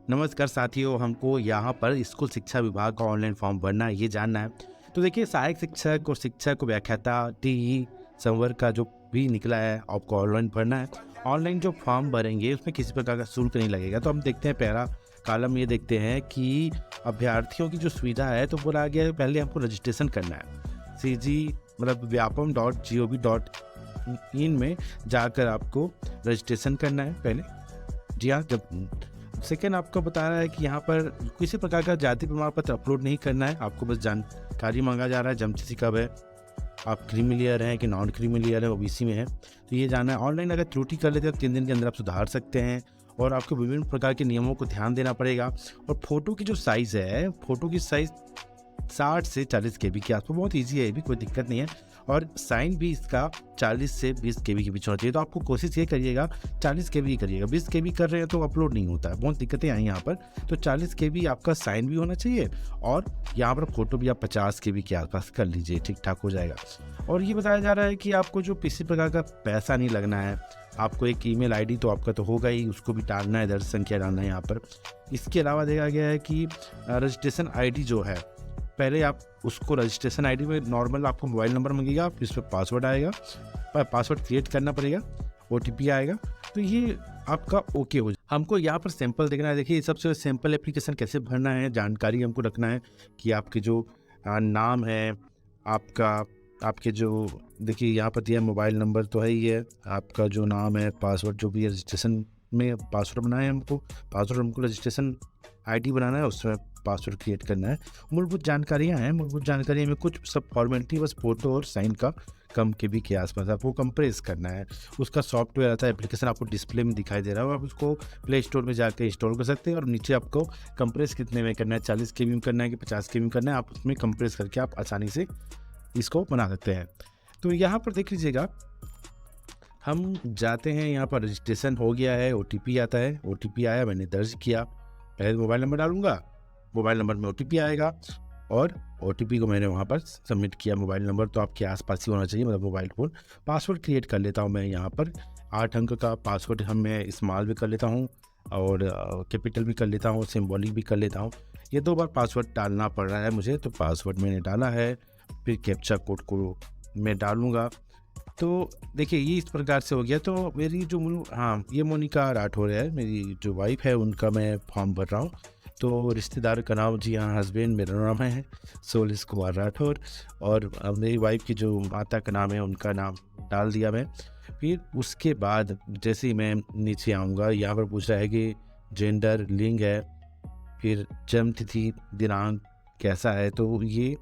नमस्कार साथियों, हमको यहाँ पर स्कूल शिक्षा विभाग का ऑनलाइन फॉर्म भरना है, ये जानना है। तो देखिए, सहायक शिक्षक और शिक्षक व्याख्याता टीई संवर्ग का जो भी निकला है, आपको ऑनलाइन भरना है। ऑनलाइन जो फॉर्म भरेंगे उसमें किसी प्रकार का शुल्क नहीं लगेगा। तो हम देखते हैं, पहला कॉलम ये देखते हैं कि अभ्यर्थियों की जो सुविधा है, तो बोला गया है पहले हमको रजिस्ट्रेशन करना है। CG मतलब vyapam.gov.in में जाकर आपको रजिस्ट्रेशन करना है पहले। जी हाँ, जब सेकेंड आपको बता रहा है कि यहाँ पर किसी प्रकार का जाति प्रमाण पत्र अपलोड नहीं करना है। आपको बस जानकारी मांगा जा रहा है, जन्मतिथि कब है, आप क्रीमी लेयर हैं कि नॉन क्रीमी लेयर है, OBC में है, तो ये जानना है। ऑनलाइन अगर त्रुटि कर लेते हैं तो 3 दिन के अंदर आप सुधार सकते हैं और आपको विभिन्न प्रकार के नियमों को ध्यान देना पड़ेगा। और फोटो की जो साइज़ है, फोटो की साइज़ 60 से 40 KB के आसपास, बहुत ईजी है, ये भी कोई दिक्कत नहीं है। और साइन भी इसका 40 से 20 KB के बीच होना चाहिए। तो आपको कोशिश ये करिएगा 40 KB ही करिएगा। 20 KB कर रहे हैं तो अपलोड नहीं होता है, बहुत दिक्कतें आई यहाँ पर। तो 40 KB आपका साइन भी होना चाहिए और यहाँ पर फोटो भी आप 50 KB के आसपास कर लीजिए, ठीक ठाक हो जाएगा। और ये बताया जा रहा है कि आपको जो किसी प्रकार का पैसा नहीं लगना है। आपको एक ईमेल ID तो आपका तो होगा ही, उसको भी डालना है, दर्ज संख्या डालना है यहाँ पर। इसके अलावा देखा गया है कि रजिस्ट्रेशन ID जो है, पहले आप उसको रजिस्ट्रेशन ID में नॉर्मल आपको मोबाइल नंबर मांगेगा, फिर इस पर पासवर्ड आएगा, पासवर्ड क्रिएट करना पड़ेगा, OTP आएगा, तो ये आपका ओके हो जाए। हमको यहाँ पर सैंपल देखना है। देखिए, सबसे सैंपल एप्लीकेशन कैसे भरना है, जानकारी हमको रखना है कि आपके जो नाम है, आपके जो देखिए यहाँ पर दिया मोबाइल नंबर तो है ही है, आपका जो नाम है, पासवर्ड जो भी है, रजिस्ट्रेशन में पासवर्ड बनाना है हमको, हमको रजिस्ट्रेशन ID बनाना है, उसमें पासवर्ड क्रिएट करना है। मूलभूत जानकारियाँ हैं, मूलभूत जानकारी में कुछ सब फॉर्मेलिटी, बस फोटो और साइन का कम KB के आसपास आपको कंप्रेस करना है। उसका सॉफ्टवेयर आता है, एप्लीकेशन आपको डिस्प्ले में दिखाई दे रहा है, आप उसको प्ले स्टोर में जाकर इंस्टॉल कर सकते हैं। और नीचे आपको कंप्रेस कितने में करना है, 40 KB में करना है कि 50 KB में करना है, आप उसमें कंप्रेस करके आप आसानी से इसको बना सकते हैं। तो यहाँ पर देख लीजिएगा, हम जाते हैं, यहाँ पर रजिस्ट्रेशन हो गया है, OTP आता है, OTP आया, मैंने दर्ज किया। पहले मोबाइल नंबर डालूंगा, मोबाइल नंबर में OTP आएगा और OTP को मैंने वहाँ पर सबमिट किया। मोबाइल नंबर तो आपके आसपास ही होना चाहिए, मतलब मोबाइल फ़ोन। पासवर्ड क्रिएट कर लेता हूँ मैं यहाँ पर, 8 अंक का पासवर्ड मैं स्मॉल भी कर लेता हूँ और कैपिटल भी कर लेता हूँ, सिम्बॉलिक भी कर लेता हूँ। ये 2 बार पासवर्ड डालना पड़ रहा है मुझे, तो पासवर्ड मैंने डाला है, फिर कैप्चा कोड को मैं डालूँगा। तो देखिए, ये इस प्रकार से हो गया। तो मेरी जो ये मोनिका राठौर है, मेरी जो वाइफ है, उनका मैं फॉर्म भर रहा हूँ। तो रिश्तेदार का नाम, जी हाँ, हस्बैंड, मेरा नाम है सोलिस कुमार राठौर, और मेरी वाइफ की जो माता का नाम है, उनका नाम डाल दिया मैं। फिर उसके बाद जैसे ही मैं नीचे आऊँगा, यहाँ पर पूछ रहा है कि जेंडर, लिंग है, फिर जन्म तिथि दिनांक कैसा है। तो ये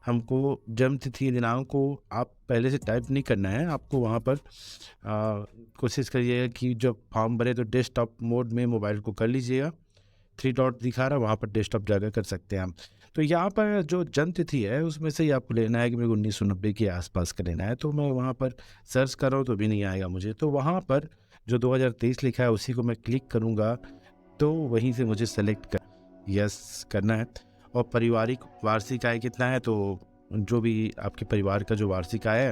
हमको जन्म तिथि दिनांक को आप पहले से टाइप नहीं करना है, आपको वहाँ पर कोशिश करिएगा कि जब फॉर्म भरे तो डेस्कटॉप मोड में मोबाइल को कर लीजिएगा। 3 डॉट दिखा रहा है, वहाँ पर डेस्कटॉप जाकर कर सकते हैं हम। तो यहाँ पर जो जन्म तिथि है, उसमें से ही आपको लेना है कि मेरे को 1990 के आसपास का लेना है। तो मैं वहाँ पर सर्च कर रहा हूँ तो भी नहीं आएगा मुझे, तो वहाँ पर जो 2023 लिखा है उसी को मैं क्लिक करूँगा, तो वहीं से मुझे सेलेक्ट कर यस करना है। और पारिवारिक वार्षिक आय कितना है, तो जो भी आपके परिवार का जो वार्षिक आय है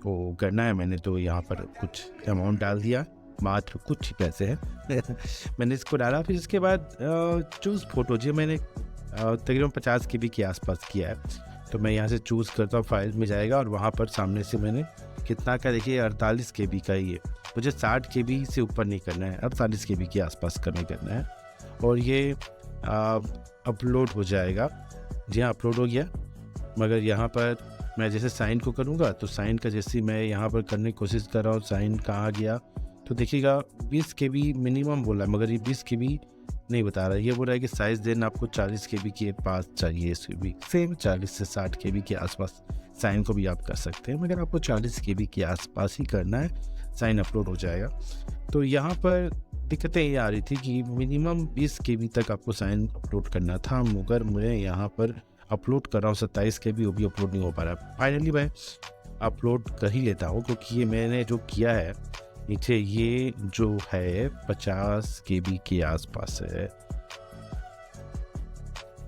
वो करना है। मैंने तो यहाँ पर कुछ अमाउंट डाल दिया, मात्र कुछ ही पैसे हैं मैंने इसको डाला। फिर इसके बाद चूज़ फ़ोटो, जी मैंने तकरीबन 50 KB के आसपास किया है, तो मैं यहाँ से चूज़ करता हूँ, फाइल में जाएगा और वहाँ पर सामने से मैंने कितना का, देखिए 48 KB का ही है, मुझे 60 KB से ऊपर नहीं करना है, 48 KB के आसपास करना है। और ये अपलोड हो जाएगा। जी हाँ, अपलोड हो गया। मगर यहाँ पर मैं जैसे साइन को करूँगा, तो साइन का जैसे मैं यहाँ पर करने की कोशिश कर रहा हूँ, साइन कहाँ गया, तो देखिएगा 20 KB मिनिमम बोला है, मगर ये 20 KB नहीं बता रहा है। ये बोल रहा है कि साइज़ देन आपको 40 KB के पास चाहिए, इसमें भी सेम 40 से 60 KB के आसपास साइन को भी आप कर सकते हैं, मगर आपको 40 KB के आसपास ही करना है, साइन अपलोड हो जाएगा। तो यहाँ पर दिक्कतें ये आ रही थी कि मिनिमम 20 KB तक आपको साइन अपलोड करना था, मगर मैं यहाँ पर अपलोड कर रहा हूँ 27 KB, वो भी अपलोड नहीं हो पा रहा है। फाइनली मैं अपलोड कर ही लेता हूँ, क्योंकि ये मैंने जो किया है नीचे, ये जो है 50 KB के आसपास है।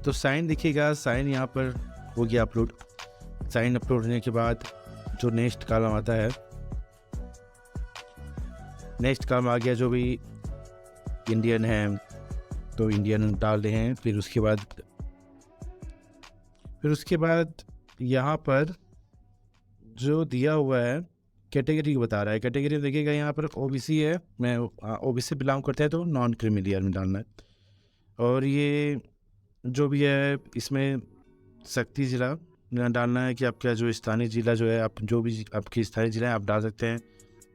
तो साइन दिखेगा, साइन यहाँ पर हो गया अपलोड। साइन अपलोड होने के बाद जो नेक्स्ट कॉलम आता है, नेक्स्ट कॉलम आ गया, जो भी इंडियन है, तो इंडियन डाल रहे हैं। फिर उसके बाद यहाँ पर जो दिया हुआ है कैटेगरी बता रहा है। कैटेगरी देखिएगा यहाँ पर ओबीसी है, मैं ओबीसी बिलोंग करते हैं तो नॉन क्रीमी लेयर में डालना है। और ये जो भी है इसमें शक्ति ज़िला डालना है कि आपका जो स्थानीय ज़िला जो है, आप जो भी आपकी स्थानीय ज़िला है आप डाल सकते हैं।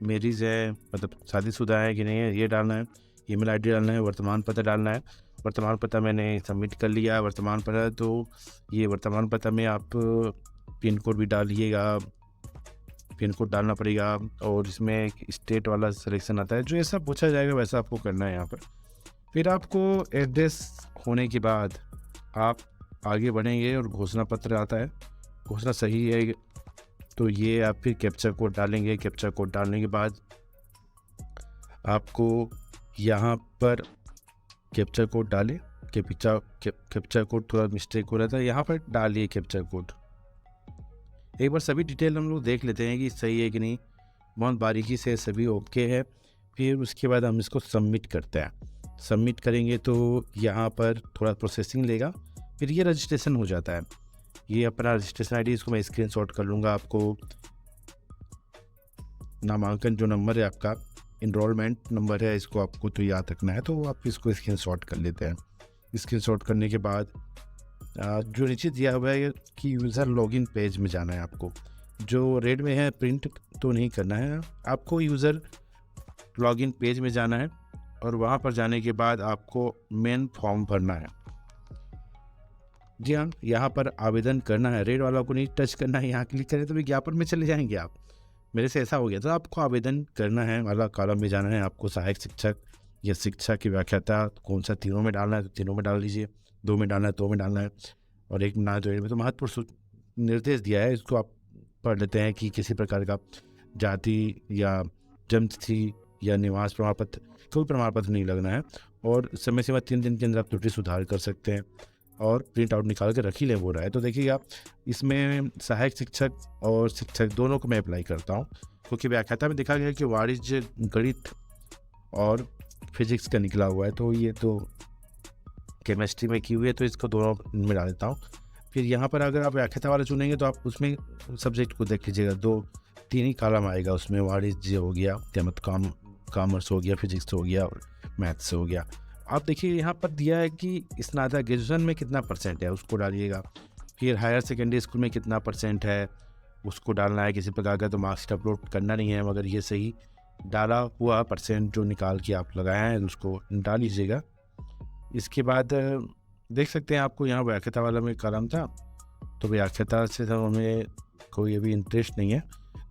मेरिज है मतलब शादीशुदा है कि नहीं है ये डालना है। ईमेल आईडी डालना है। वर्तमान पता डालना है। वर्तमान पता मैंने सबमिट कर लिया वर्तमान पता। तो ये वर्तमान पता में आप पिन कोड भी डालिएगा, पिन कोड डालना पड़ेगा। और इसमें एक स्टेट वाला सिलेक्शन आता है, जो ऐसा पूछा जाएगा वैसा आपको करना है यहाँ पर। फिर आपको एड्रेस होने के बाद आप आगे बढ़ेंगे और घोषणा पत्र आता है। घोषणा सही है तो ये आप फिर कैप्चा कोड डालेंगे। कैप्चा कोड डालने के बाद आपको यहाँ पर कैप्चा कोड डालें। कैप्चा कोड थोड़ा मिस्टेक हो रहा था, यहाँ पर डालिए कैप्चा कोड। एक बार सभी डिटेल हम लोग देख लेते हैं कि सही है कि नहीं, बहुत बारीकी से सभी ओके है। फिर उसके बाद हम इसको सबमिट करते हैं। सबमिट करेंगे तो यहाँ पर थोड़ा प्रोसेसिंग लेगा, फिर ये रजिस्ट्रेशन हो जाता है। ये अपना रजिस्ट्रेशन आईडी, इसको मैं स्क्रीनशॉट कर लूँगा। आपको नामांकन जो नंबर है आपका, इनरोलमेंट नंबर है, इसको आपको तो याद रखना है, तो आप इसको स्क्रीनशॉट कर लेते हैं। स्क्रीनशॉट करने के बाद जो नीचे दिया हुआ है कि यूज़र लॉगिन पेज में जाना है आपको। जो रेड में है प्रिंट तो नहीं करना है, आपको यूज़र लॉगिन पेज में जाना है। और वहाँ पर जाने के बाद आपको मेन फॉर्म भरना है। जी हाँ, यहाँ पर आवेदन करना है। रेड वाला को नहीं टच करना है। यहाँ क्लिक करें तो विज्ञापन में चले जाएंगे आप। मेरे से ऐसा हो गया, तो आपको आवेदन करना है वाला कॉलम में जाना है। आपको सहायक शिक्षक या शिक्षा की व्याख्याता कौन सा तीनों में डालना है तो तीनों में डाल दीजिए। 2 में डालना है 2 में डालना है। और एक ना जो में तो महत्वपूर्ण निर्देश दिया है, इसको आप पढ़ लेते हैं कि किसी प्रकार का जाति या जन्मतिथि या निवास प्रमाण पत्र, कोई प्रमाण पत्र नहीं लगना है। और समय सीमा 3 दिन के अंदर आप त्रुटि सुधार कर सकते हैं और प्रिंट आउट निकाल के रख ही ले बोल रहा है। तो देखिएगा इसमें सहायक शिक्षक और शिक्षक दोनों को मैं अप्लाई करता हूँ, क्योंकि व्याख्याता में देखा गया कि वाणिज्य गणित और फिजिक्स का निकला हुआ है, तो ये तो केमिस्ट्री में की हुई है, तो इसको दोनों में डाल देता हूँ। फिर यहाँ पर अगर आप व्याख्याता वाला चुनेंगे तो आप उसमें सब्जेक्ट को देख लीजिएगा, 2-3 ही कॉलम आएगा उसमें। वाणिज्य हो गया या मतलब कॉमर्स हो गया, फिजिक्स हो गया और मैथ्स हो गया। आप देखिए यहाँ पर दिया है कि स्नातक ग्रेजुएशन में कितना % है, उसको डालिएगा। फिर हायर सेकेंडरी स्कूल में कितना % है, उसको डालना है। किसी प्रकार का तो मार्क्सशीट अपलोड करना नहीं है, मगर ये सही डाला हुआ % जो निकाल के आप लगाए हैं उसको डाल लीजिएगा। इसके बाद देख सकते हैं आपको यहाँ व्याख्याता वाला में कॉलम था, तो व्याख्याता से तो हमें कोई अभी इंटरेस्ट नहीं है,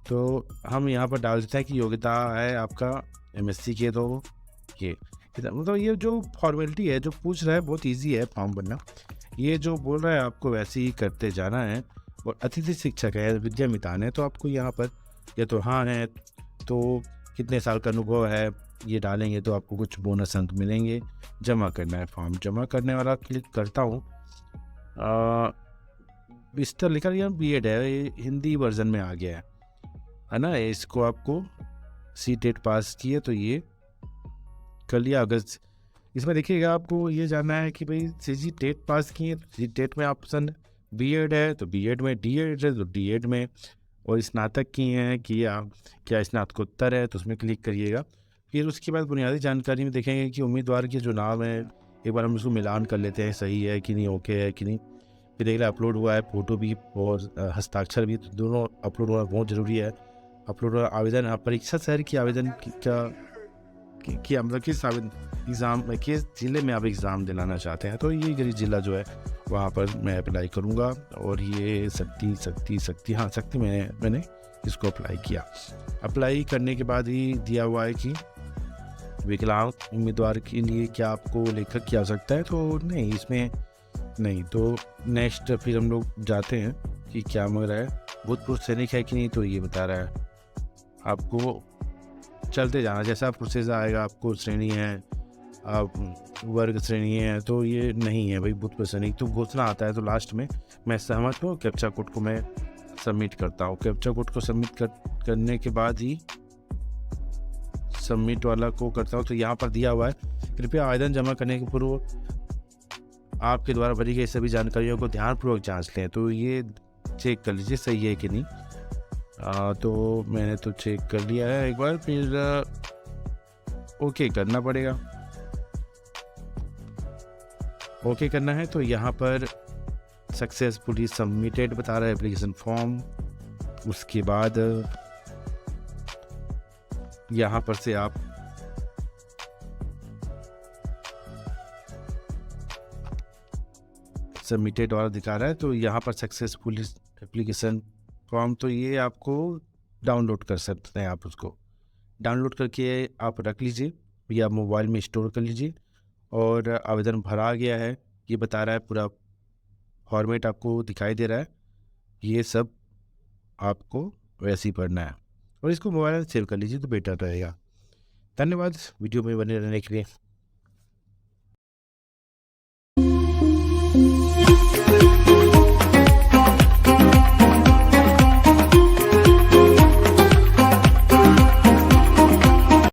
तो हम यहाँ पर डाल देते हैं कि योग्यता है आपका MSc की। तो ये मतलब ये जो फॉर्मेलिटी है जो पूछ रहा है बहुत इजी है फॉर्म भरना। ये जो बोल रहा है आपको वैसे ही करते जाना है। और अतिथि शिक्षक है, विद्या मितान है, तो आपको यहाँ पर या तो हाँ है तो कितने साल का अनुभव है ये डालेंगे तो आपको कुछ बोनस अंक मिलेंगे। जमा करना है फॉर्म, जमा करने वाला क्लिक करता हूँ। इस तरह लिखा गया BEd है, ये हिंदी वर्जन में आ गया है ना। इसको आपको CTET पास किए तो ये कर लिया। अगस्त इसमें देखिएगा आपको ये जानना है कि भाई CTET पास किए, CTET में ऑप्शन BEd है तो BEd में, D.Ed है तो D.Ed में, और स्नातक किए हैं कि क्या स्नातकोत्तर है तो उसमें क्लिक करिएगा। फिर उसके बाद बुनियादी जानकारी में देखेंगे कि उम्मीदवार के जो नाम है, एक बार हम उसको मिलान कर लेते हैं सही है कि नहीं, ओके है कि नहीं। फिर देख रहे अपलोड हुआ है, फ़ोटो भी और हस्ताक्षर भी, तो दोनों अपलोड होना बहुत ज़रूरी है। अपलोड हुआ आवेदन, परीक्षा शहर की आवेदन कि मतलब किस एग्ज़ाम में, किस ज़िले में आप एग्ज़ाम दिलाना चाहते हैं, तो ये गरीब ज़िला जो है वहाँ पर मैं अप्लाई करूँगा। और ये शक्ति मैंने इसको अप्लाई किया। अप्लाई करने के बाद ही दिया हुआ है कि विकलांग उम्मीदवार के लिए क्या आपको लेखक की आवश्यकता है, तो नहीं, इसमें नहीं। तो नेक्स्ट फिर हम लोग जाते हैं कि क्या मांग रहा है, भूतपूर्व सैनिक है कि नहीं, तो ये बता रहा है। आपको चलते जाना, जैसा प्रोसेस आएगा आपको श्रेणी है, आप वर्ग श्रेणी है, तो ये नहीं है भाई भूतपूर्व सैनिक, तो घोषणा आता है। तो लास्ट में मैं सहमत हूँ, कैप्चा कोड को मैं सबमिट करता हूँ। कैप्चा कोड को सबमिट करने के बाद ही सबमिट वाला को करता हूँ तो यहाँ पर दिया हुआ है, कृपया आवेदन जमा करने के पूर्व आपके द्वारा भरी गई सभी जानकारियों को ध्यानपूर्वक जांच लें। तो ये चेक कर लीजिए सही है कि नहीं। तो मैंने तो चेक कर लिया है एक बार, फिर ओके करना पड़ेगा। ओके करना है तो यहाँ पर सक्सेसफुली सबमिटेड बता रहा है एप्लीकेशन फॉर्म। उसके बाद यहाँ पर से आप सबमिटेड और दिखा रहा है, तो यहाँ पर सक्सेसफुली एप्लीकेशन फॉर्म, तो ये आपको डाउनलोड कर सकते हैं। आप उसको डाउनलोड करके आप रख लीजिए या मोबाइल में स्टोर कर लीजिए। और आवेदन भरा गया है ये बता रहा है, पूरा फॉर्मेट आपको दिखाई दे रहा है। ये सब आपको वैसे ही पढ़ना है और इसको मोबाइल में सेव कर लीजिए तो बेटर रहेगा। धन्यवाद वीडियो में बने रहने के लिए।